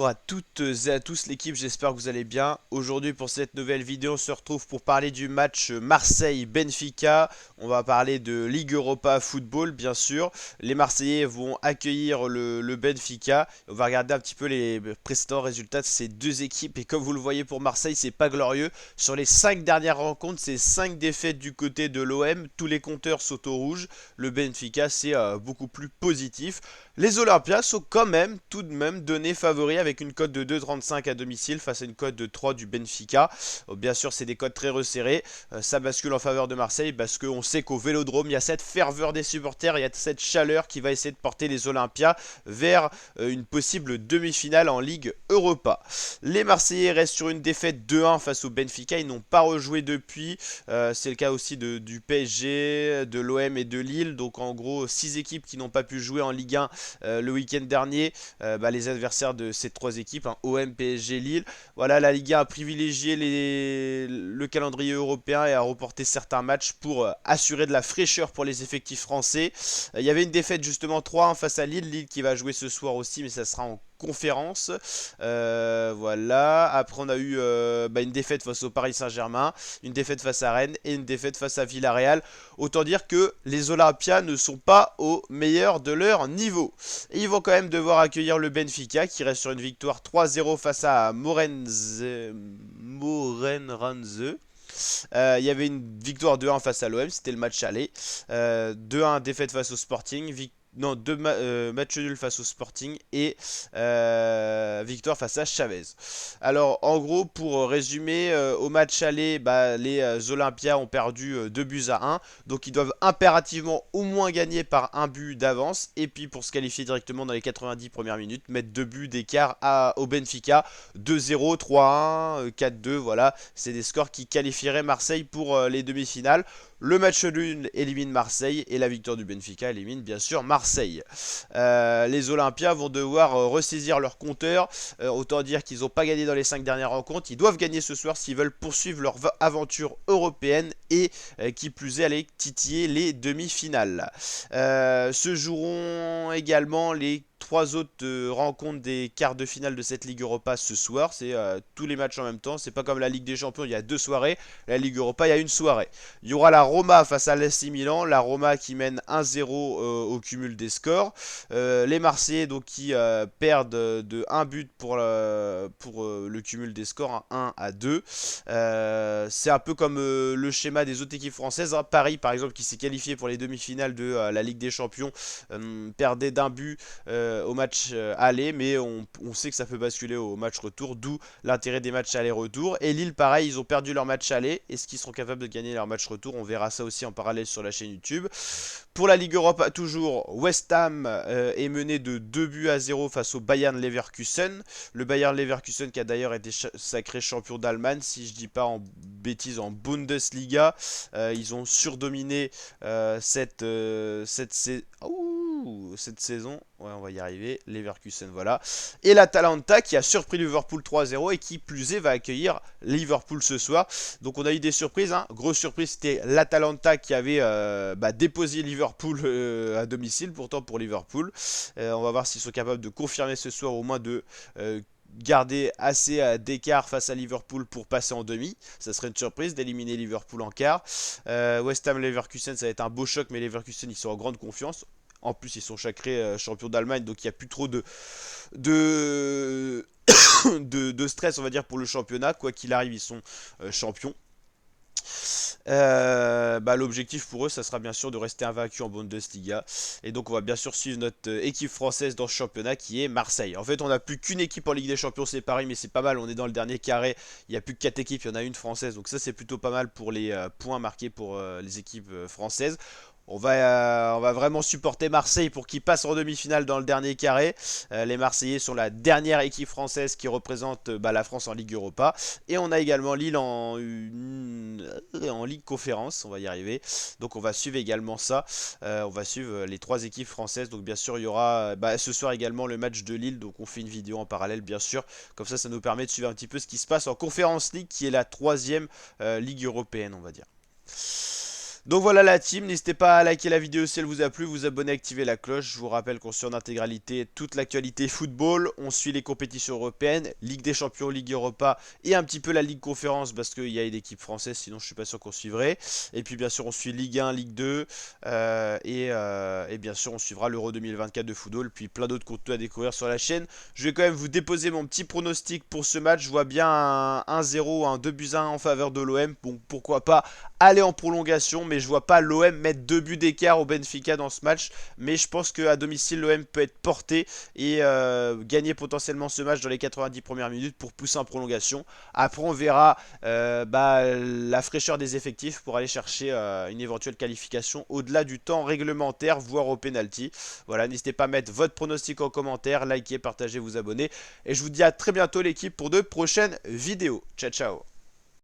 à toutes et à tous l'équipe, j'espère que vous allez bien. Aujourd'hui pour cette nouvelle vidéo, on se retrouve pour parler du match Marseille-Benfica. On va parler de Ligue Europa Football bien sûr. Les Marseillais vont accueillir le Benfica. On va regarder un petit peu les précédents résultats de ces deux équipes. Et comme vous le voyez pour Marseille, c'est pas glorieux. Sur les 5 dernières rencontres, c'est 5 défaites du côté de l'OM. Tous les compteurs sont au rouge. Le Benfica, c'est beaucoup plus positif. Les Olympiens sont quand même, tout de même, donnés favoris avec une cote de 2,35 à domicile face à une cote de 3 du Benfica. Bien sûr, c'est des cotes très resserrées. Ça bascule en faveur de Marseille parce qu'on sait qu'au Vélodrome, il y a cette ferveur des supporters, il y a cette chaleur qui va essayer de porter les Olympiens vers une possible demi-finale en Ligue Europa. Les Marseillais restent sur une défaite 2-1 face au Benfica. Ils n'ont pas rejoué depuis. C'est le cas aussi du PSG, de l'OM et de Lille. Donc en gros, 6 équipes qui n'ont pas pu jouer en Ligue 1 le week-end dernier. Les adversaires de ces trois équipes, hein, OM, PSG, Lille. Voilà, la Ligue 1 a privilégié le calendrier européen et a reporté certains matchs pour assurer de la fraîcheur pour les effectifs français. Il y avait une défaite justement 3-1 face à Lille. Lille qui va jouer ce soir aussi, mais ça sera en conférence. Voilà. Après, on a eu une défaite face au Paris Saint-Germain, une défaite face à Rennes et une défaite face à Villarreal. Autant dire que les Olympiens ne sont pas au meilleur de leur niveau. Et ils vont quand même devoir accueillir le Benfica qui reste sur une victoire 3-0 face à Morenranze. Il y avait une victoire 2-1 face à l'OM, c'était le match aller. 2-1 défaite face au Sporting, non, match nul face au Sporting et victoire face à Chavez. Alors en gros pour résumer, au match aller, les Olympiens ont perdu 2 buts à 1. Donc ils doivent impérativement au moins gagner par un but d'avance. Et puis pour se qualifier directement dans les 90 premières minutes, mettre 2 buts d'écart au Benfica. 2-0, 3-1, 4-2, voilà. C'est des scores qui qualifieraient Marseille pour les demi-finales. Le match nul élimine Marseille et la victoire du Benfica élimine bien sûr Marseille. Les Olympiens vont devoir ressaisir leur compteur. Autant dire qu'ils n'ont pas gagné dans les 5 dernières rencontres. Ils doivent gagner ce soir s'ils veulent poursuivre leur aventure européenne et qui plus est aller titiller les demi-finales. Se joueront également les 3 autres rencontres des quarts de finale de cette Ligue Europa ce soir. C'est tous les matchs en même temps. C'est pas comme la Ligue des Champions, il y a 2 soirées. La Ligue Europa, il y a une soirée. Il y aura la Roma face à l'AC Milan. La Roma qui mène 1-0 au cumul des scores. Les Marseillais donc, qui perdent de 1 but pour le cumul des scores, hein, 1-2. C'est un peu comme le schéma des autres équipes françaises, hein. Paris par exemple qui s'est qualifié pour les demi-finales de la Ligue des Champions perdait d'un but au match aller, mais on sait que ça peut basculer au match retour, d'où l'intérêt des matchs aller-retour. Et Lille pareil, ils ont perdu leur match aller. Est-ce qu'ils seront capables de gagner leur match retour? On verra ça aussi en parallèle sur la chaîne YouTube. Pour la Ligue Europa, toujours, West Ham est mené de 2 buts à 0 face au Bayern Leverkusen. Le Bayern Leverkusen qui a d'ailleurs été sacré champion d'Allemagne, si je dis pas en bêtises, en Bundesliga. Ils ont surdominé cette saison. Ouais, on va y arriver. Leverkusen, voilà. Et l'Atalanta qui a surpris Liverpool 3-0 et qui plus est va accueillir Liverpool ce soir. Donc on a eu des surprises, hein. Grosse surprise, c'était l'Atalanta qui avait déposé Liverpool à domicile, pourtant pour Liverpool. On va voir s'ils sont capables de confirmer ce soir, au moins de garder assez d'écart face à Liverpool pour passer en demi. Ça serait une surprise d'éliminer Liverpool en quart. West Ham Leverkusen, ça va être un beau choc, mais Leverkusen ils sont en grande confiance. En plus, ils sont sacrés champions d'Allemagne, donc il n'y a plus trop de, de stress, on va dire, pour le championnat. Quoi qu'il arrive, ils sont champions. L'objectif pour eux, ça sera bien sûr de rester invaincu en Bundesliga. Et donc, on va bien sûr suivre notre équipe française dans ce championnat qui est Marseille. En fait, on n'a plus qu'une équipe en Ligue des Champions, c'est Paris, mais c'est pas mal. On est dans le dernier carré. Il n'y a plus que 4 équipes, il y en a une française. Donc, ça, c'est plutôt pas mal pour les points marqués pour les équipes françaises. On va vraiment supporter Marseille pour qu'ils passent en demi-finale dans le dernier carré. Les Marseillais sont la dernière équipe française qui représente la France en Ligue Europa. Et on a également Lille en Ligue Conférence, on va y arriver. Donc on va suivre également ça. On va suivre les 3 équipes françaises. Donc bien sûr il y aura ce soir également le match de Lille. Donc on fait une vidéo en parallèle bien sûr. Comme ça nous permet de suivre un petit peu ce qui se passe en Conférence League qui est la 3e ligue européenne on va dire. Donc voilà la team, n'hésitez pas à liker la vidéo si elle vous a plu, vous abonner, activer la cloche. Je vous rappelle qu'on suit en intégralité toute l'actualité football. On suit les compétitions européennes, Ligue des Champions, Ligue Europa et un petit peu la Ligue Conférence parce qu'il y a une équipe française, sinon je suis pas sûr qu'on suivrait. Et puis bien sûr on suit Ligue 1, Ligue 2 et bien sûr on suivra l'Euro 2024 de football, puis plein d'autres contenus à découvrir sur la chaîne. Je vais quand même vous déposer mon petit pronostic pour ce match. Je vois bien un 1-0, un 2-1 en faveur de l'OM. Bon, pourquoi pas aller en prolongation, mais je vois pas l'OM mettre 2 buts d'écart au Benfica dans ce match. Mais je pense qu'à domicile, l'OM peut être porté et gagner potentiellement ce match dans les 90 premières minutes pour pousser en prolongation. Après, on verra la fraîcheur des effectifs pour aller chercher une éventuelle qualification au-delà du temps réglementaire, voire au penalty. Voilà, n'hésitez pas à mettre votre pronostic en commentaire, likez, partagez, vous abonner. Et je vous dis à très bientôt l'équipe pour de prochaines vidéos. Ciao, ciao.